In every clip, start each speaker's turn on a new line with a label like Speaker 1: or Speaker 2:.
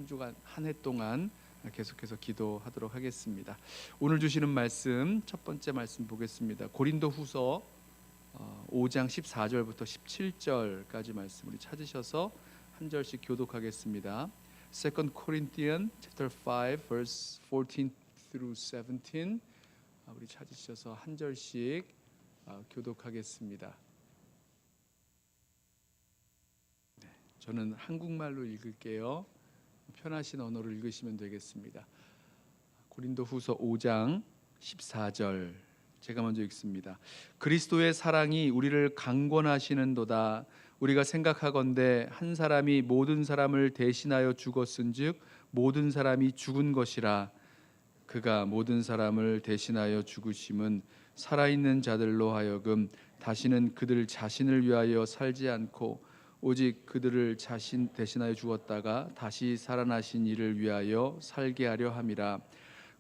Speaker 1: 주간 한 해 동안 계속해서 기도하도록 하겠습니다. 오늘 주시는 말씀, 첫 번째 말씀 보겠습니다. 고린도후서 5장 14절부터 17절까지 말씀 우리 찾으셔서 한 절씩 교독하겠습니다. 2 Corinthians chapter 5 verse 14 through 17 우리 찾으셔서 한 절씩 교독하겠습니다. 저는 한국말로 읽을게요. 편하신 언어로 읽으시면 되겠습니다. 고린도후서 5장 14절 제가 먼저 읽습니다. 그리스도의 사랑이 우리를 강권하시는도다. 우리가 생각하건대 한 사람이 모든 사람을 대신하여 죽었은즉 모든 사람이 죽은 것이라. 그가 모든 사람을 대신하여 죽으심은 살아있는 자들로 하여금 다시는 그들 자신을 위하여 살지 않고 오직 그들을 자신 대신하여 죽었다가 다시 살아나신 이를 위하여 살게 하려 함이라.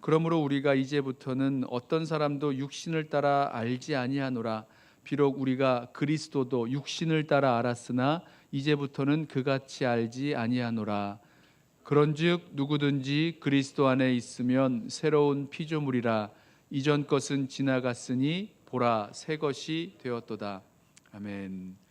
Speaker 1: 그러므로 우리가 이제부터는 어떤 사람도 육신을 따라 알지 아니하노라. 비록 우리가 그리스도도 육신을 따라 알았으나 이제부터는 그같이 알지 아니하노라. 그런즉 누구든지 그리스도 안에 있으면 새로운 피조물이라. 이전 것은 지나갔으니 보라 새 것이 되었도다. 아멘.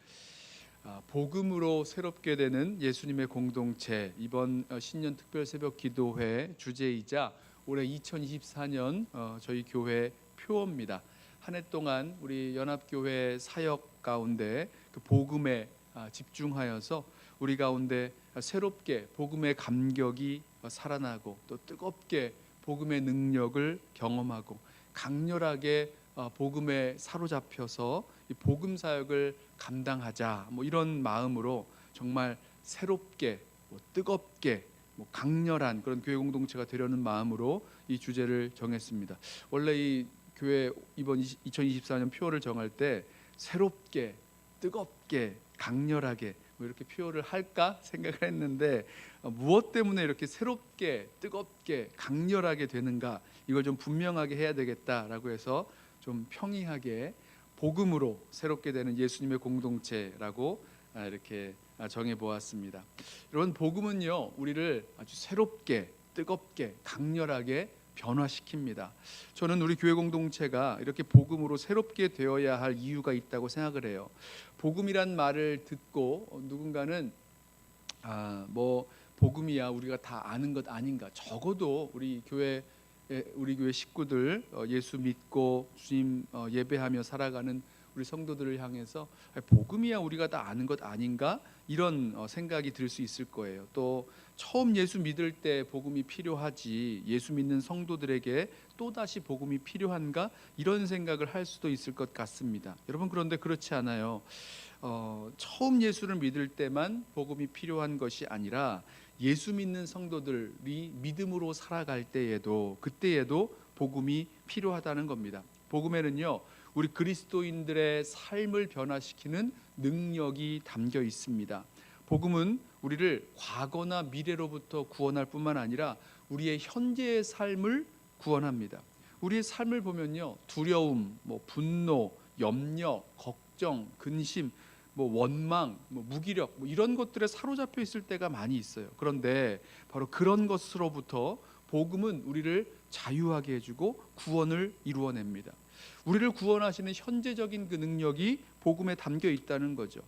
Speaker 1: 복음으로 새롭게 되는 예수님의 공동체, 이번 신년 특별 새벽 기도회 주제이자 올해 2024년 저희 교회 표어입니다. 한 해 동안 우리 연합교회 사역 가운데 그 복음에 집중하여서 우리 가운데 새롭게 복음의 감격이 살아나고 또 뜨겁게 복음의 능력을 경험하고 강렬하게 복음에 사로잡혀서 이 복음 사역을 감당하자, 이런 마음으로 정말 새롭게 뜨겁게 강렬한 그런 교회 공동체가 되려는 마음으로 이 주제를 정했습니다. 원래 이 교회 이번 2024년 표어를 정할 때 새롭게 뜨겁게 강렬하게 이렇게 표어를 할까 생각을 했는데 무엇 때문에 이렇게 새롭게 뜨겁게 강렬하게 되는가, 이걸 좀 분명하게 해야 되겠다라고 해서 좀 평이하게 복음으로 새롭게 되는 예수님의 공동체라고 이렇게 정해 보았습니다. 여러분, 복음은요 우리를 아주 새롭게 뜨겁게 강렬하게 변화시킵니다. 저는 우리 교회 공동체가 이렇게 복음으로 새롭게 되어야 할 이유가 있다고 생각을 해요. 복음이란 말을 듣고 누군가는 복음이야 우리가 다 아는 것 아닌가, 적어도 우리 교회 식구들 예수 믿고 주님 예배하며 살아가는 우리 성도들을 향해서 복음이야 우리가 다 아는 것 아닌가, 이런 생각이 들 수 있을 거예요. 또 처음 예수 믿을 때 복음이 필요하지 예수 믿는 성도들에게 또다시 복음이 필요한가, 이런 생각을 할 수도 있을 것 같습니다. 여러분, 그런데 그렇지 않아요. 처음 예수를 믿을 때만 복음이 필요한 것이 아니라 예수 믿는 성도들이 믿음으로 살아갈 때에도 그때에도 복음이 필요하다는 겁니다. 복음에는요 우리 그리스도인들의 삶을 변화시키는 능력이 담겨 있습니다. 복음은 우리를 과거나 미래로부터 구원할 뿐만 아니라 우리의 현재의 삶을 구원합니다. 우리의 삶을 보면요 두려움, 분노, 염려, 걱정, 근심, 원망, 무기력 이런 것들에 사로잡혀 있을 때가 많이 있어요. 그런데 바로 그런 것으로부터 복음은 우리를 자유하게 해주고 구원을 이루어냅니다. 우리를 구원하시는 현재적인 그 능력이 복음에 담겨 있다는 거죠.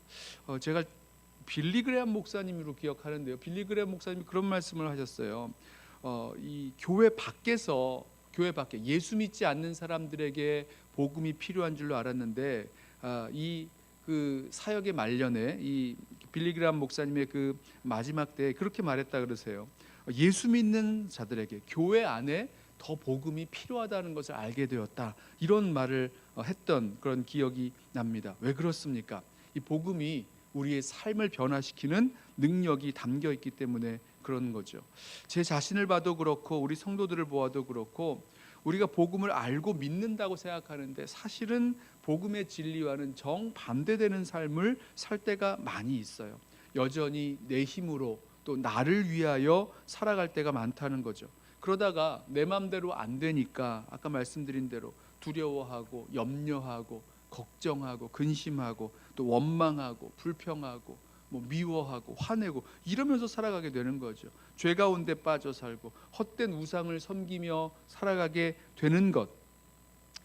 Speaker 1: 제가 빌리 그레함 목사님으로 기억하는데요. 빌리 그레함 목사님이 그런 말씀을 하셨어요. 이 교회 밖에 예수 믿지 않는 사람들에게 복음이 필요한 줄로 알았는데 그 사역의 말년에 이 빌리 그레함 목사님의 그 마지막 때에 그렇게 말했다 그러세요. 예수 믿는 자들에게 교회 안에 더 복음이 필요하다는 것을 알게 되었다, 이런 말을 했던 그런 기억이 납니다. 왜 그렇습니까? 이 복음이 우리의 삶을 변화시키는 능력이 담겨 있기 때문에 그런 거죠. 제 자신을 봐도 그렇고 우리 성도들을 보아도 그렇고 우리가 복음을 알고 믿는다고 생각하는데 사실은 복음의 진리와는 정반대되는 삶을 살 때가 많이 있어요. 여전히 내 힘으로 또 나를 위하여 살아갈 때가 많다는 거죠. 그러다가 내 마음대로 안 되니까 아까 말씀드린 대로 두려워하고 염려하고 걱정하고 근심하고 또 원망하고 불평하고 뭐 미워하고 화내고 이러면서 살아가게 되는 거죠. 죄 가운데 빠져 살고 헛된 우상을 섬기며 살아가게 되는 것,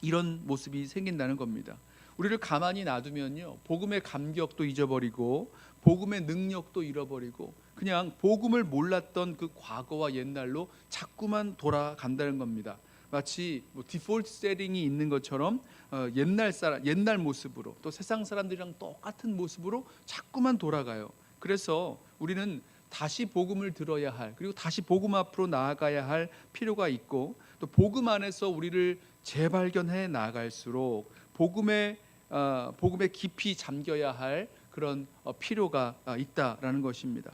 Speaker 1: 이런 모습이 생긴다는 겁니다. 우리를 가만히 놔두면요, 복음의 감격도 잊어버리고 복음의 능력도 잃어버리고 그냥 복음을 몰랐던 그 과거와 옛날로 자꾸만 돌아간다는 겁니다. 마치 뭐 디폴트 세팅이 있는 것처럼 옛날 모습으로, 또 세상 사람들이랑 똑같은 모습으로 자꾸만 돌아가요. 그래서 우리는 다시 복음을 들어야 할, 그리고 다시 복음 앞으로 나아가야 할 필요가 있고, 또 복음 안에서 우리를 재발견해 나갈수록 복음에 깊이 잠겨야 할 그런 필요가 있다라는 것입니다.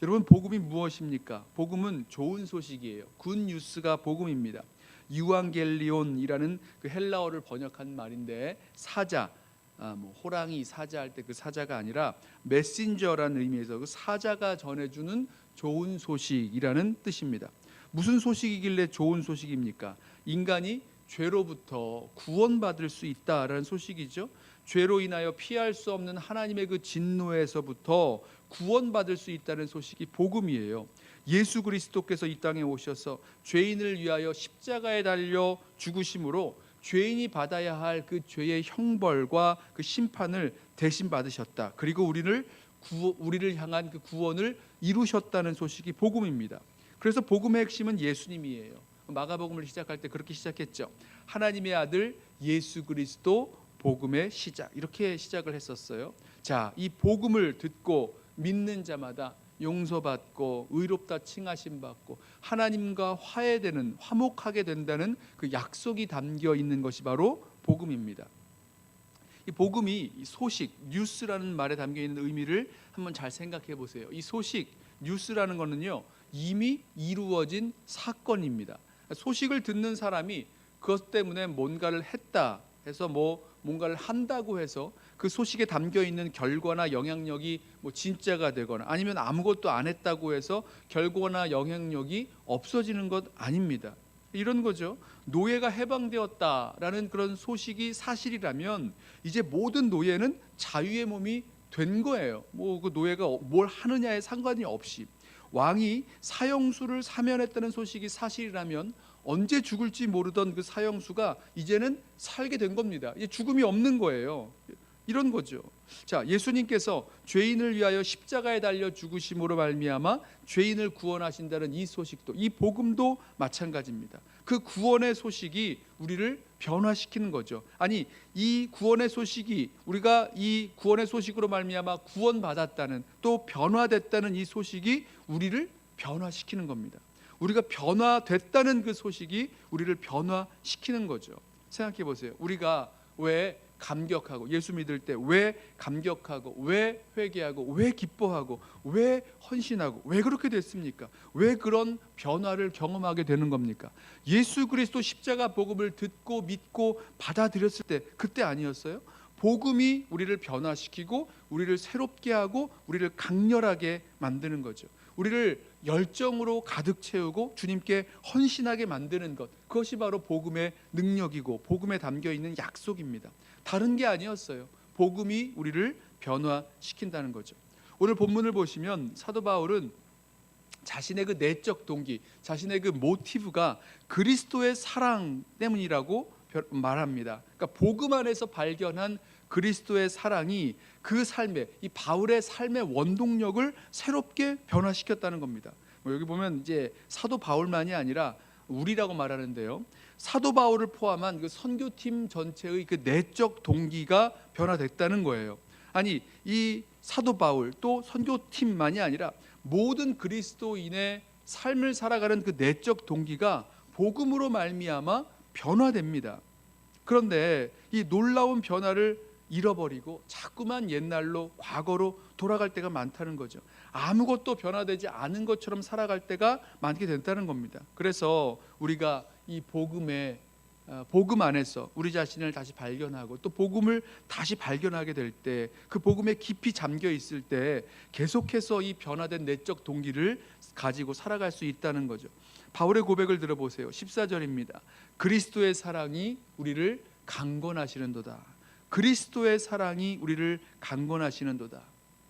Speaker 1: 여러분, 복음이 무엇입니까? 복음은 좋은 소식이에요. 굿 뉴스가 복음입니다. 유앙겔리온이라는 그 헬라어를 번역한 말인데, 사자, 호랑이 사자 할 때 그 사자가 아니라 메신저라는 의미에서 그 사자가 전해주는 좋은 소식이라는 뜻입니다. 무슨 소식이길래 좋은 소식입니까? 인간이 죄로부터 구원받을 수 있다라는 소식이죠. 죄로 인하여 피할 수 없는 하나님의 그 진노에서부터 구원받을 수 있다는 소식이 복음이에요. 예수 그리스도께서 이 땅에 오셔서 죄인을 위하여 십자가에 달려 죽으심으로 죄인이 받아야 할 그 죄의 형벌과 그 심판을 대신 받으셨다. 그리고 우리를 향한 그 구원을 이루셨다는 소식이 복음입니다. 그래서 복음의 핵심은 예수님이에요. 마가복음을 시작할 때 그렇게 시작했죠. 하나님의 아들 예수 그리스도 복음의 시작, 이렇게 시작을 했었어요. 자, 이 복음을 듣고 믿는 자마다 용서받고 의롭다 칭하심 받고 하나님과 화해되는, 화목하게 된다는 그 약속이 담겨 있는 것이 바로 복음입니다. 이 복음이 소식, 뉴스라는 말에 담겨 있는 의미를 한번 잘 생각해 보세요. 이 소식, 뉴스라는 거는요, 이미 이루어진 사건입니다. 소식을 듣는 사람이 그것 때문에 뭔가를 했다 해서 뭔가를 한다고 해서 그 소식에 담겨 있는 결과나 영향력이 진짜가 되거나, 아니면 아무것도 안 했다고 해서 결과나 영향력이 없어지는 것 아닙니다. 이런 거죠. 노예가 해방되었다라는 그런 소식이 사실이라면 이제 모든 노예는 자유의 몸이 된 거예요. 그 노예가 뭘 하느냐에 상관이 없이. 왕이 사형수를 사면했다는 소식이 사실이라면 언제 죽을지 모르던 그 사형수가 이제는 살게 된 겁니다. 이제 죽음이 없는 거예요. 이런 거죠. 자, 예수님께서 죄인을 위하여 십자가에 달려 죽으심으로 말미암아 죄인을 구원하신다는 이 소식도, 이 복음도 마찬가지입니다. 그 구원의 소식이 우리를 변화시키는 거죠. 아니, 이 구원의 소식이, 우리가 이 구원의 소식으로 말미암아 구원받았다는, 또 변화됐다는 이 소식이 우리를 변화시키는 겁니다. 우리가 변화됐다는 그 소식이 우리를 변화시키는 거죠. 생각해 보세요. 우리가 왜 감격하고, 예수 믿을 때 왜 감격하고, 왜 회개하고, 왜 기뻐하고, 왜 헌신하고, 왜 그렇게 됐습니까? 왜 그런 변화를 경험하게 되는 겁니까? 예수 그리스도 십자가 복음을 듣고 믿고 받아들였을 때, 그때 아니었어요? 복음이 우리를 변화시키고 우리를 새롭게 하고 우리를 강렬하게 만드는 거죠. 우리를 열정으로 가득 채우고 주님께 헌신하게 만드는 것, 그것이 바로 복음의 능력이고 복음에 담겨 있는 약속입니다. 다른 게 아니었어요. 복음이 우리를 변화시킨다는 거죠. 오늘 본문을 보시면 사도 바울은 자신의 그 내적 동기, 자신의 그 모티브가 그리스도의 사랑 때문이라고 말합니다. 그러니까 복음 안에서 발견한 그리스도의 사랑이 그 삶의, 이 바울의 삶의 원동력을 새롭게 변화시켰다는 겁니다. 여기 보면 이제 사도 바울만이 아니라 우리라고 말하는데요, 사도 바울을 포함한 그 선교팀 전체의 그 내적 동기가 변화됐다는 거예요. 아니, 이 사도 바울 또 선교팀만이 아니라 모든 그리스도인의 삶을 살아가는 그 내적 동기가 복음으로 말미암아 변화됩니다. 그런데 이 놀라운 변화를 잃어버리고 자꾸만 옛날로, 과거로 돌아갈 때가 많다는 거죠. 아무것도 변화되지 않은 것처럼 살아갈 때가 많게 된다는 겁니다. 그래서 우리가 이 복음 안에서 우리 자신을 다시 발견하고 또 복음을 다시 발견하게 될 때, 그 복음에 깊이 잠겨 있을 때 계속해서 이 변화된 내적 동기를 가지고 살아갈 수 있다는 거죠. 바울의 고백을 들어보세요. 14절입니다. 그리스도의 사랑이 우리를 강권하시는도다. 그리스도의 사랑이 우리를 강권하시는도다.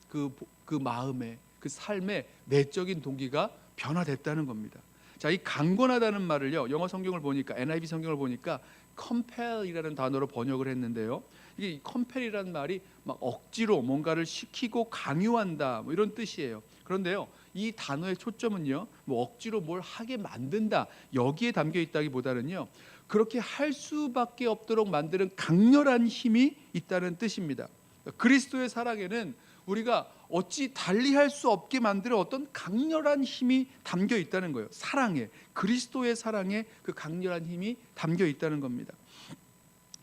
Speaker 1: 그 그 마음에, 그 삶의 내적인 동기가 변화됐다는 겁니다. 자, 이 강권하다는 말을요, 영어 성경을 보니까, NIV 성경을 보니까 compel이라는 단어로 번역을 했는데요, 이 compel이라는 말이 막 억지로 뭔가를 시키고 강요한다, 뭐 이런 뜻이에요. 그런데요, 이 단어의 초점은요, 뭐 억지로 뭘 하게 만든다, 여기에 담겨 있다기보다는요, 그렇게 할 수밖에 없도록 만드는 강렬한 힘이 있다는 뜻입니다. 그리스도의 사랑에는 우리가 어찌 달리할 수 없게 만드는 어떤 강렬한 힘이 담겨 있다는 거예요. 사랑에, 그리스도의 사랑에 그 강렬한 힘이 담겨 있다는 겁니다.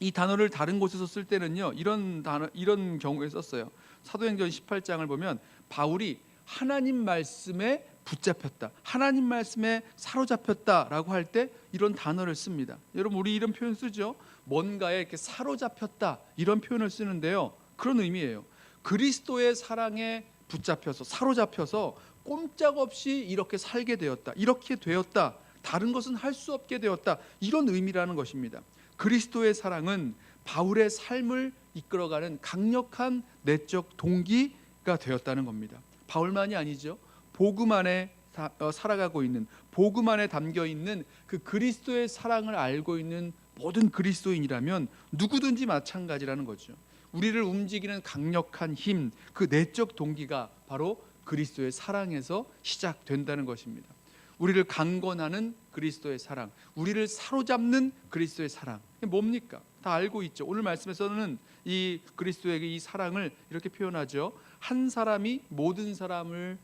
Speaker 1: 이 단어를 다른 곳에서 쓸 때는요, 이런 경우에 썼어요. 사도행전 18장을 보면 바울이 하나님 말씀에 붙잡혔다, 하나님 말씀에 사로잡혔다라고 할 때 이런 단어를 씁니다. 여러분, 우리 이런 표현 쓰죠. 뭔가에 이렇게 사로잡혔다, 이런 표현을 쓰는데요, 그런 의미예요. 그리스도의 사랑에 붙잡혀서, 사로잡혀서 꼼짝없이 이렇게 살게 되었다, 이렇게 되었다, 다른 것은 할 수 없게 되었다, 이런 의미라는 것입니다. 그리스도의 사랑은 바울의 삶을 이끌어가는 강력한 내적 동기가 되었다는 겁니다. 바울만이 아니죠. 복음 안에 살아가고 있는, 복음 안에 담겨 있는 그 그리스도의 사랑을 알고 있는 모든 그리스도인이라면 누구든지 마찬가지라는 거죠. 우리를 움직이는 강력한 힘, 그 내적 동기가 바로 그리스도의 사랑에서 시작된다는 것입니다. 우리를 강권하는 그리스도의 사랑, 우리를 사로잡는 그리스도의 사랑, 뭡니까? 다 알고 있죠. 오늘 말씀에서는 이 그리스도에게 이 사랑을 이렇게 표현하죠. 한 사람이 모든 사람을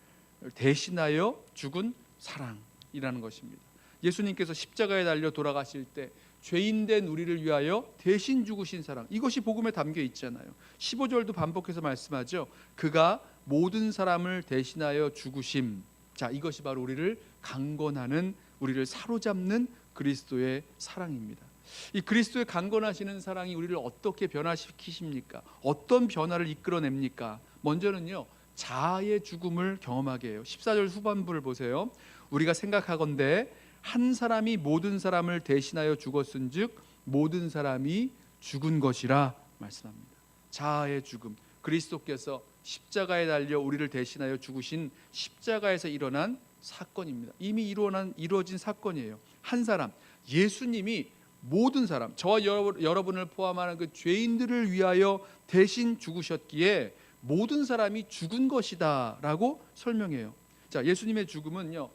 Speaker 1: 대신하여 죽은 사랑이라는 것입니다. 예수님께서 십자가에 달려 돌아가실 때 죄인된 우리를 위하여 대신 죽으신 사랑, 이것이 복음에 담겨 있잖아요. 15절도 반복해서 말씀하죠. 그가 모든 사람을 대신하여 죽으심. 자, 이것이 바로 우리를 강권하는, 우리를 사로잡는 그리스도의 사랑입니다. 이 그리스도의 강권하시는 사랑이 우리를 어떻게 변화시키십니까? 어떤 변화를 이끌어냅니까? 먼저는요, 자아의 죽음을 경험하게 해요. 14절 후반부를 보세요. 우리가 생각하건대 한 사람이 모든 사람을 대신하여 죽었은즉 모든 사람이 죽은 것이라 말씀합니다. 자아의 죽음, 그리스도께서 십자가에 달려 우리를 대신하여 죽으신 십자가에서 일어난 사건입니다. 이미 이루어진 사건이에요. 한 사람, 예수님이 모든 사람, 저와 여러분을 포함하는 그 죄인들을 위하여 대신 죽으셨기에 모든 사람이 죽은 것이다 라고 설명해요. 자, 예수님의 죽음은요,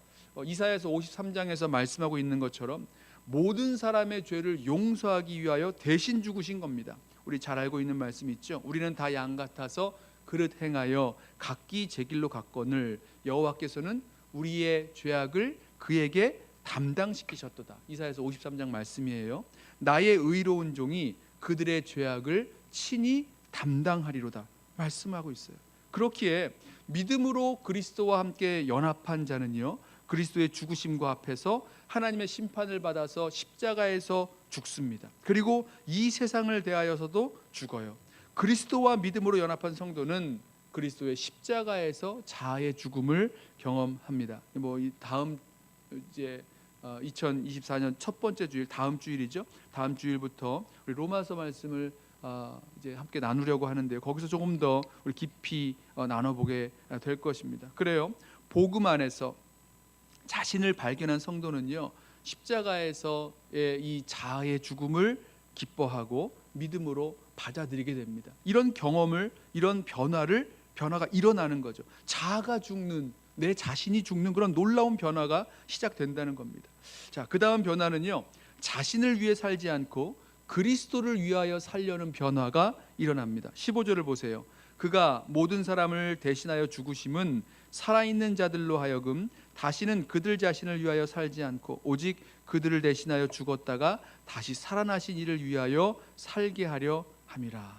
Speaker 1: 이사야서 53장에서 말씀하고 있는 것처럼 모든 사람의 죄를 용서하기 위하여 대신 죽으신 겁니다. 우리 잘 알고 있는 말씀 있죠. 우리는 다 양 같아서 그릇 행하여 각기 제 길로 갔거늘 여호와께서는 우리의 죄악을 그에게 담당시키셨도다. 이사야서 53장 말씀이에요. 나의 의로운 종이 그들의 죄악을 친히 담당하리로다 말씀하고 있어요. 그렇기에 믿음으로 그리스도와 함께 연합한 자는요, 그리스도의 죽으심과 합해서 하나님의 심판을 받아서 십자가에서 죽습니다. 그리고 이 세상을 대하여서도 죽어요. 그리스도와 믿음으로 연합한 성도는 그리스도의 십자가에서 자아의 죽음을 경험합니다. 이 다음 이제 2024년 첫 번째 주일, 다음 주일이죠. 다음 주일부터 우리 로마서 말씀을 이제 함께 나누려고 하는데요. 거기서 조금 더 우리 깊이 나눠보게 될 것입니다. 그래요. 복음 안에서 자신을 발견한 성도는요, 십자가에서의 이 자아의 죽음을 기뻐하고 믿음으로 받아들이게 됩니다. 이런 경험을, 이런 변화가 일어나는 거죠. 자아가 죽는, 내 자신이 죽는 그런 놀라운 변화가 시작된다는 겁니다. 자, 그 다음 변화는요, 자신을 위해 살지 않고 그리스도를 위하여 살려는 변화가 일어납니다. 15절을 보세요. 그가 모든 사람을 대신하여 죽으심은 살아있는 자들로 하여금 다시는 그들 자신을 위하여 살지 않고 오직 그들을 대신하여 죽었다가 다시 살아나신 이를 위하여 살게 하려 함이라.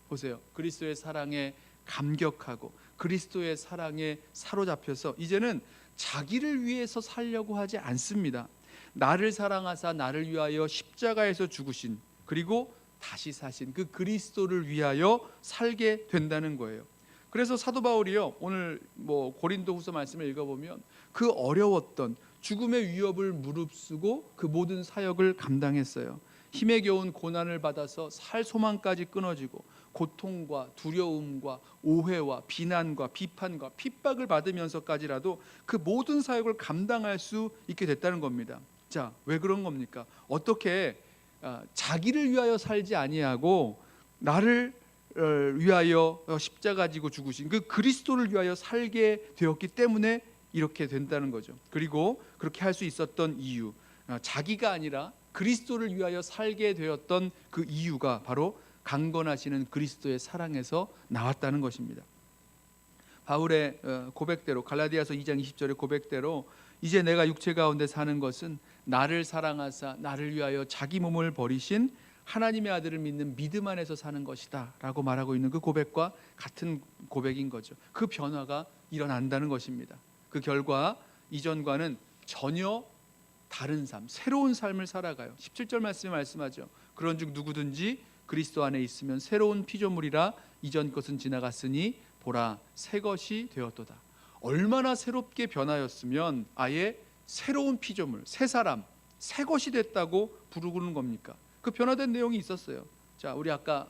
Speaker 1: 보세요. 그리스도의 사랑에 감격하고 그리스도의 사랑에 사로잡혀서 이제는 자기를 위해서 살려고 하지 않습니다. 나를 사랑하사 나를 위하여 십자가에서 죽으신, 그리고 다시 사신 그 그리스도를 위하여 살게 된다는 거예요. 그래서 사도 바울이요, 오늘 고린도후서 말씀을 읽어보면 그 어려웠던 죽음의 위협을 무릅쓰고 그 모든 사역을 감당했어요. 힘에 겨운 고난을 받아서 살 소망까지 끊어지고 고통과 두려움과 오해와 비난과 비판과 핍박을 받으면서까지라도 그 모든 사역을 감당할 수 있게 됐다는 겁니다. 자, 왜 그런 겁니까? 어떻게 자기를 위하여 살지 아니하고 나를 위하여 십자가 지고 죽으신 그 그리스도를 위하여 살게 되었기 때문에 이렇게 된다는 거죠. 그리고 그렇게 할 수 있었던 이유, 자기가 아니라 그리스도를 위하여 살게 되었던 그 이유가 바로 강건하시는 그리스도의 사랑에서 나왔다는 것입니다. 바울의 고백대로 갈라디아서 2장 20절의 고백대로 이제 내가 육체 가운데 사는 것은 나를 사랑하사 나를 위하여 자기 몸을 버리신 하나님의 아들을 믿는 믿음 안에서 사는 것이다 라고 말하고 있는 그 고백과 같은 고백인 거죠. 그 변화가 일어난다는 것입니다. 그 결과 이전과는 전혀 다른 삶, 새로운 삶을 살아가요. 17절 말씀에 말씀하죠. 그런즉 누구든지 그리스도 안에 있으면 새로운 피조물이라 이전 것은 지나갔으니 보라 새 것이 되었도다. 얼마나 새롭게 변하였으면 아예 새로운 피조물, 새 사람, 새 것이 됐다고 부르는 겁니까? 그 변화된 내용이 있었어요. 자, 우리 아까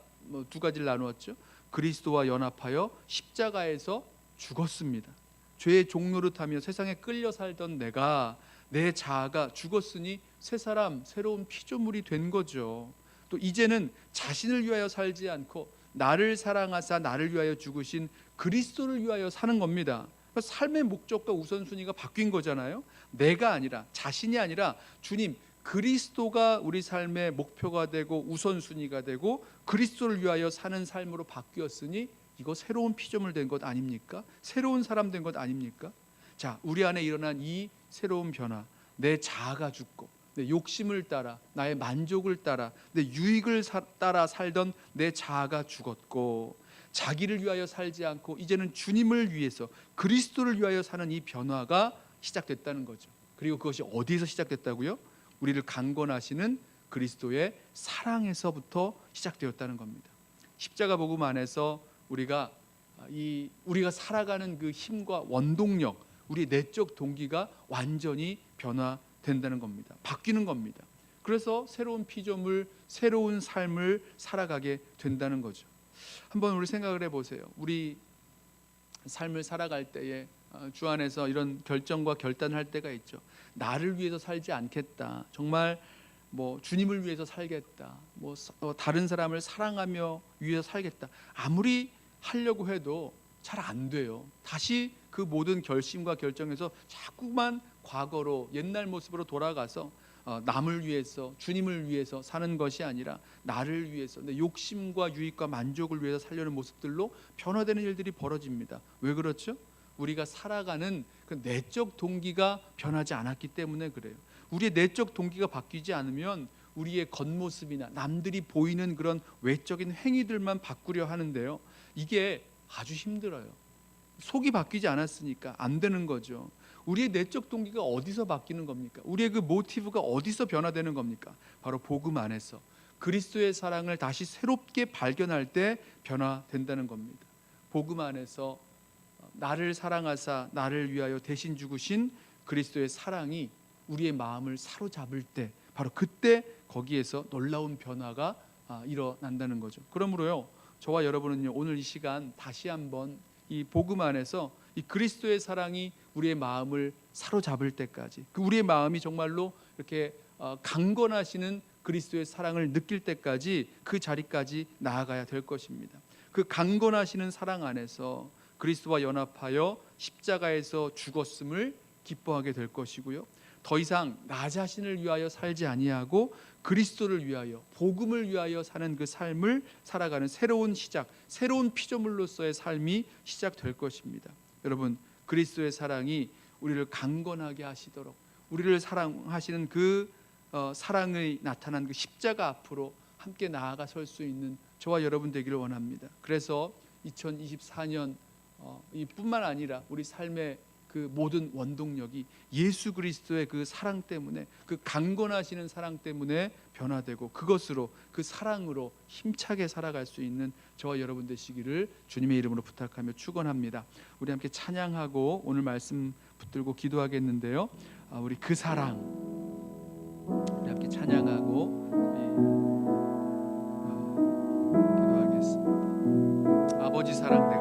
Speaker 1: 두 가지를 나누었죠. 그리스도와 연합하여 십자가에서 죽었습니다. 죄의 종노릇하며 세상에 끌려 살던 내가 내 자아가 죽었으니 새 사람, 새로운 피조물이 된 거죠. 또 이제는 자신을 위하여 살지 않고 나를 사랑하사 나를 위하여 죽으신 그리스도를 위하여 사는 겁니다. 삶의 목적과 우선순위가 바뀐 거잖아요. 내가 아니라, 자신이 아니라 주님 그리스도가 우리 삶의 목표가 되고 우선순위가 되고 그리스도를 위하여 사는 삶으로 바뀌었으니 이거 새로운 피조물 된 것 아닙니까? 새로운 사람 된 것 아닙니까? 자, 우리 안에 일어난 이 새로운 변화, 내 자아가 죽고 내 욕심을 따라 나의 만족을 따라 내 유익을 따라 살던 내 자아가 죽었고 자기를 위하여 살지 않고 이제는 주님을 위해서 그리스도를 위하여 사는 이 변화가 시작됐다는 거죠. 그리고 그것이 어디에서 시작됐다고요? 우리를 강건하시는 그리스도의 사랑에서부터 시작되었다는 겁니다. 십자가 복음 안에서 우리가 살아가는 그 힘과 원동력, 우리 내적 동기가 완전히 변화된다는 겁니다. 바뀌는 겁니다. 그래서 새로운 피조물, 새로운 삶을 살아가게 된다는 거죠. 한번 우리 생각을 해보세요. 우리 삶을 살아갈 때에 주 안에서 이런 결정과 결단을 할 때가 있죠. 나를 위해서 살지 않겠다. 정말 주님을 위해서 살겠다. 다른 사람을 사랑하며 위해서 살겠다. 아무리 하려고 해도 잘 안 돼요. 다시 그 모든 결심과 결정에서 자꾸만 과거로 옛날 모습으로 돌아가서 남을 위해서 주님을 위해서 사는 것이 아니라 나를 위해서 내 욕심과 유익과 만족을 위해서 살려는 모습들로 변화되는 일들이 벌어집니다. 왜 그렇죠? 우리가 살아가는 그 내적 동기가 변하지 않았기 때문에 그래요. 우리의 내적 동기가 바뀌지 않으면 우리의 겉모습이나 남들이 보이는 그런 외적인 행위들만 바꾸려 하는데요, 이게 아주 힘들어요. 속이 바뀌지 않았으니까 안 되는 거죠. 우리의 내적 동기가 어디서 바뀌는 겁니까? 우리의 그 모티브가 어디서 변화되는 겁니까? 바로 복음 안에서 그리스도의 사랑을 다시 새롭게 발견할 때 변화된다는 겁니다. 복음 안에서 나를 사랑하사 나를 위하여 대신 죽으신 그리스도의 사랑이 우리의 마음을 사로잡을 때 바로 그때 거기에서 놀라운 변화가 일어난다는 거죠. 그러므로요, 저와 여러분은요, 오늘 이 시간 다시 한번 이 복음 안에서 이 그리스도의 사랑이 우리의 마음을 사로잡을 때까지, 그 우리의 마음이 정말로 이렇게 강건하시는 그리스도의 사랑을 느낄 때까지 그 자리까지 나아가야 될 것입니다. 그 강건하시는 사랑 안에서 그리스도와 연합하여 십자가에서 죽었음을 기뻐하게 될 것이고요, 더 이상 나 자신을 위하여 살지 아니하고 그리스도를 위하여 복음을 위하여 사는 그 삶을 살아가는 새로운 시작, 새로운 피조물로서의 삶이 시작될 것입니다. 여러분, 그리스도의 사랑이 우리를 강건하게 하시도록 우리를 사랑하시는 그 사랑의 나타난 그 십자가 앞으로 함께 나아가 설 수 있는 저와 여러분 되기를 원합니다. 그래서 2024년 이뿐만 아니라 우리 삶의 그 모든 원동력이 예수 그리스도의 그 사랑 때문에, 그 강건하시는 사랑 때문에 변화되고 그것으로, 그 사랑으로 힘차게 살아갈 수 있는 저와 여러분 되시기를 주님의 이름으로 부탁하며 축원합니다. 우리 함께 찬양하고 오늘 말씀 붙들고 기도하겠는데요, 우리 그 사랑, 우리 함께 찬양하고 기도하겠습니다. 아버지 사랑